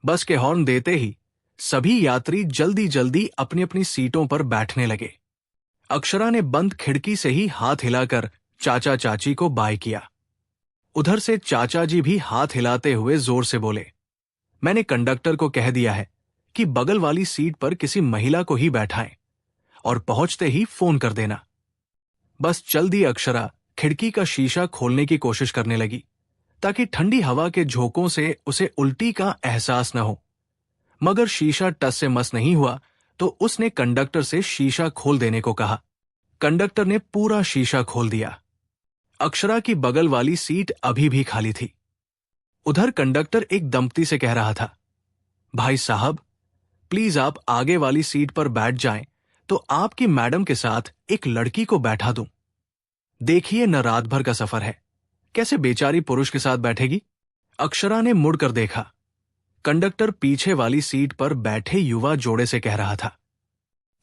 बस के हॉर्न देते ही सभी यात्री जल्दी जल्दी अपनी अपनी सीटों पर बैठने लगे। अक्षरा ने बंद खिड़की से ही हाथ हिलाकर चाचा चाची को बाय किया। उधर से चाचा जी भी हाथ हिलाते हुए जोर से बोले, मैंने कंडक्टर को कह दिया है कि बगल वाली सीट पर किसी महिला को ही बैठाएं और पहुंचते ही फोन कर देना। बस चल दी अक्षरा खिड़की का शीशा खोलने की कोशिश करने लगी ताकि ठंडी हवा के झोंकों से उसे उल्टी का एहसास न हो, मगर शीशा टस से मस नहीं हुआ तो उसने कंडक्टर से शीशा खोल देने को कहा। कंडक्टर ने पूरा शीशा खोल दिया। अक्षरा की बगल वाली सीट अभी भी खाली थी। उधर कंडक्टर एक दंपति से कह रहा था, भाई साहब प्लीज आप आगे वाली सीट पर बैठ जाएं तो आपकी मैडम के साथ एक लड़की को बैठा दूं। देखिए न रात भर का सफर है, कैसे बेचारी पुरुष के साथ बैठेगी। अक्षरा ने मुड़कर देखा। कंडक्टर पीछे वाली सीट पर बैठे युवा जोड़े से कह रहा था।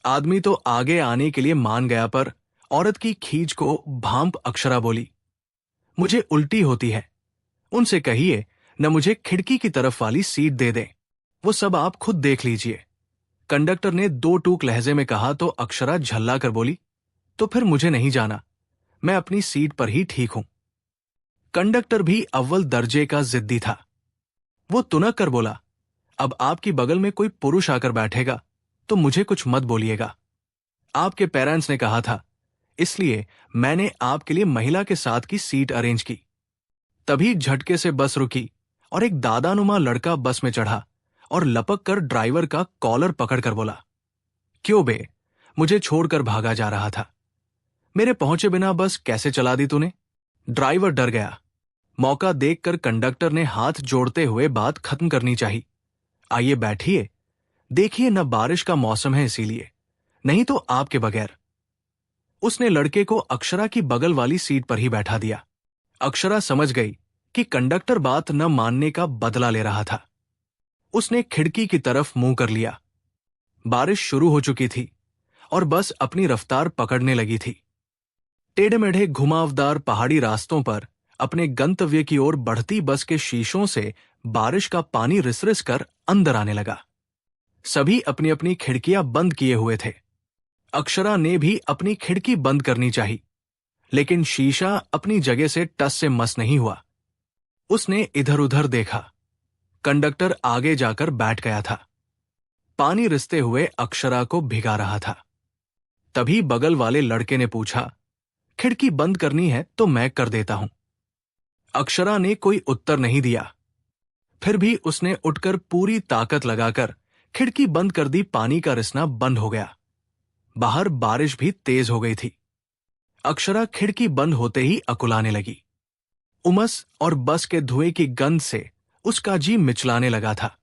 आदमी तो आगे आने के लिए मान गया पर औरत की खींच को भांप अक्षरा बोली, मुझे उल्टी होती है, उनसे कहिए न मुझे खिड़की की तरफ वाली सीट दे दें, वो सब आप खुद देख लीजिए। कंडक्टर ने दो टूक लहजे में कहा तो अक्षरा झल्ला कर बोली, तो फिर मुझे नहीं जाना, मैं अपनी सीट पर ही ठीक हूं। कंडक्टर भी अव्वल दर्जे का जिद्दी था। वो तुनक कर बोला, अब आपकी बगल में कोई पुरुष आकर बैठेगा तो मुझे कुछ मत बोलिएगा। आपके पेरेंट्स ने कहा था, इसलिए मैंने आपके लिए महिला के साथ की सीट अरेंज की। तभी झटके से बस रुकी और एक दादानुमा लड़का बस में चढ़ा और लपक कर ड्राइवर का कॉलर पकड़कर बोला, क्यों बे, मुझे छोड़कर भागा जा रहा था, मेरे पहुंचे बिना बस कैसे चला दी तूने। ड्राइवर डर गया। मौका देखकर कंडक्टर ने हाथ जोड़ते हुए बात खत्म करनी चाहिए, आइए बैठिए, देखिए न बारिश का मौसम है इसीलिए, नहीं तो आपके बगैर। उसने लड़के को अक्षरा की बगल वाली सीट पर ही बैठा दिया। अक्षरा समझ गई कि कंडक्टर बात न मानने का बदला ले रहा था। उसने खिड़की की तरफ मुंह कर लिया। बारिश शुरू हो चुकी थी और बस अपनी रफ्तार पकड़ने लगी थी। टेढ़े मेढ़े घुमावदार पहाड़ी रास्तों पर अपने गंतव्य की ओर बढ़ती बस के शीशों से बारिश का पानी रिस रिस कर अंदर आने लगा। सभी अपनी अपनी खिड़कियां बंद किए हुए थे। अक्षरा ने भी अपनी खिड़की बंद करनी चाहिए, लेकिन शीशा अपनी जगह से टस से मस नहीं हुआ। उसने इधर उधर देखा। कंडक्टर आगे जाकर बैठ गया था। पानी रिसते हुए अक्षरा को भिगा रहा था। तभी बगल वाले लड़के ने पूछा, खिड़की बंद करनी है तो मैं कर देता हूं। अक्षरा ने कोई उत्तर नहीं दिया। फिर भी उसने उठकर पूरी ताकत लगाकर खिड़की बंद कर दी। पानी का रिसना बंद हो गया। बाहर बारिश भी तेज हो गई थी। अक्षरा खिड़की बंद होते ही अकुलाने लगी। उमस और बस के धुएं की गंध से उसका जी मिचलाने लगा था।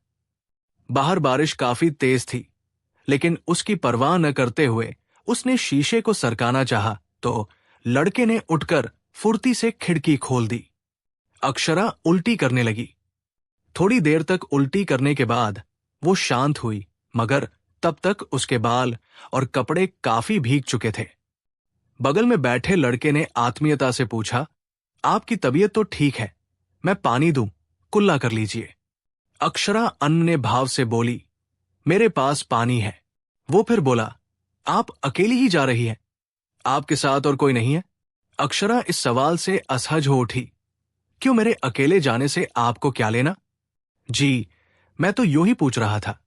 बाहर बारिश काफी तेज थी, लेकिन उसकी परवाह न करते हुए उसने शीशे को सरकाना चाहा तो लड़के ने उठकर फुर्ती से खिड़की खोल दी। अक्षरा उल्टी करने लगी। थोड़ी देर तक उल्टी करने के बाद वो शांत हुई, मगर तब तक उसके बाल और कपड़े काफी भीग चुके थे। बगल में बैठे लड़के ने आत्मीयता से पूछा, आपकी तबीयत तो ठीक है, मैं पानी दूं, कुल्ला कर लीजिए। अक्षरा अन्य भाव से बोली, मेरे पास पानी है। वो फिर बोला, आप अकेली ही जा रही हैं, आपके साथ और कोई नहीं है। अक्षरा इस सवाल से असहज हो उठी, क्यों, मेरे अकेले जाने से आपको क्या लेना। जी, मैं तो यूं ही पूछ रहा था।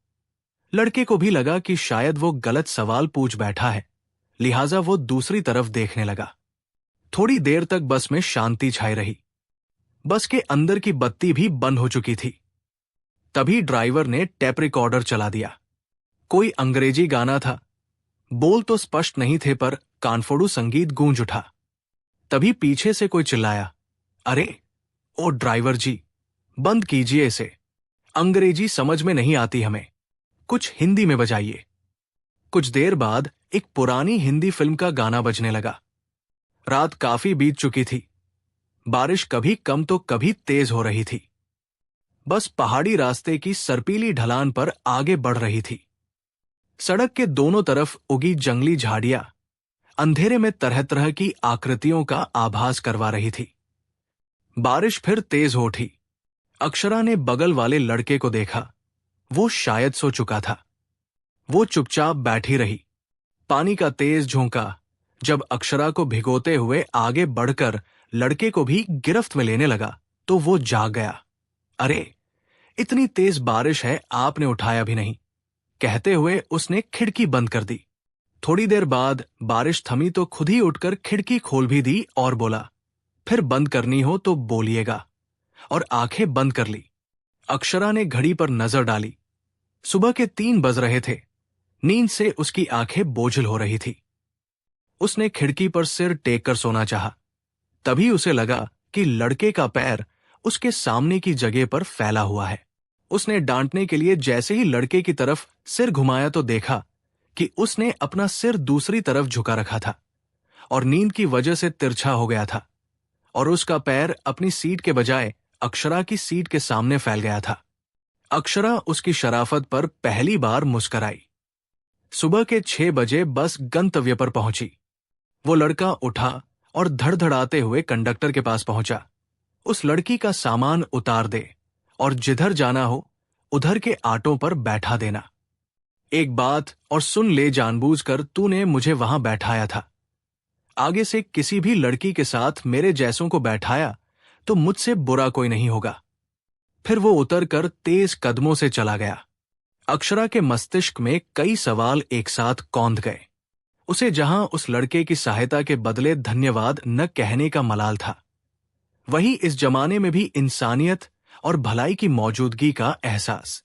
लड़के को भी लगा कि शायद वो गलत सवाल पूछ बैठा है, लिहाजा वो दूसरी तरफ देखने लगा। थोड़ी देर तक बस में शांति छाई रही। बस के अंदर की बत्ती भी बंद हो चुकी थी। तभी ड्राइवर ने टेप रिकॉर्डर चला दिया। कोई अंग्रेजी गाना था। बोल तो स्पष्ट नहीं थे पर कानफोड़ू संगीत गूंज उठा। तभी पीछे से कोई चिल्लाया, अरे ओ ड्राइवर जी, बंद कीजिए इसे, अंग्रेजी समझ में नहीं आती हमें, कुछ हिंदी में बजाइए। कुछ देर बाद एक पुरानी हिंदी फिल्म का गाना बजने लगा। रात काफी बीत चुकी थी। बारिश कभी कम तो कभी तेज हो रही थी। बस पहाड़ी रास्ते की सर्पीली ढलान पर आगे बढ़ रही थी। सड़क के दोनों तरफ उगी जंगली झाड़ियां अंधेरे में तरह तरह की आकृतियों का आभास करवा रही थी। बारिश फिर तेज हो उठी। अक्षरा ने बगल वाले लड़के को देखा। वो शायद सो चुका था। वो चुपचाप बैठी रही। पानी का तेज झोंका जब अक्षरा को भिगोते हुए आगे बढ़कर लड़के को भी गिरफ्त में लेने लगा तो वो जाग गया। अरे, इतनी तेज बारिश है, आपने उठाया भी नहीं, कहते हुए उसने खिड़की बंद कर दी। थोड़ी देर बाद बारिश थमी तो खुद ही उठकर खिड़की खोल भी दी और बोला, फिर बंद करनी हो तो बोलिएगा, और आंखें बंद कर ली। अक्षरा ने घड़ी पर नजर डाली। सुबह के 3 बज रहे थे। नींद से उसकी आंखें बोझिल हो रही थी। उसने खिड़की पर सिर टेक कर सोना चाहा। तभी उसे लगा कि लड़के का पैर उसके सामने की जगह पर फैला हुआ है। उसने डांटने के लिए जैसे ही लड़के की तरफ सिर घुमाया तो देखा कि उसने अपना सिर दूसरी तरफ झुका रखा था और नींद की वजह से तिरछा हो गया था, और उसका पैर अपनी सीट के बजाय अक्षरा की सीट के सामने फैल गया था। अक्षरा उसकी शराफत पर पहली बार मुस्कुराई। सुबह के 6 बजे बस गंतव्य पर पहुंची। वो लड़का उठा और धड़धड़ाते हुए कंडक्टर के पास पहुंचा। उस लड़की का सामान उतार दे और जिधर जाना हो उधर के ऑटो पर बैठा देना। एक बात और सुन ले, जानबूझकर तूने मुझे वहां बैठाया था। आगे से किसी भी लड़की के साथ मेरे जैसों को बैठाया तो मुझसे बुरा कोई नहीं होगा। फिर वो उतरकर तेज कदमों से चला गया। अक्षरा के मस्तिष्क में कई सवाल एक साथ कौंध गए। उसे जहां उस लड़के की सहायता के बदले धन्यवाद न कहने का मलाल था, वहीं इस जमाने में भी इंसानियत और भलाई की मौजूदगी का एहसास।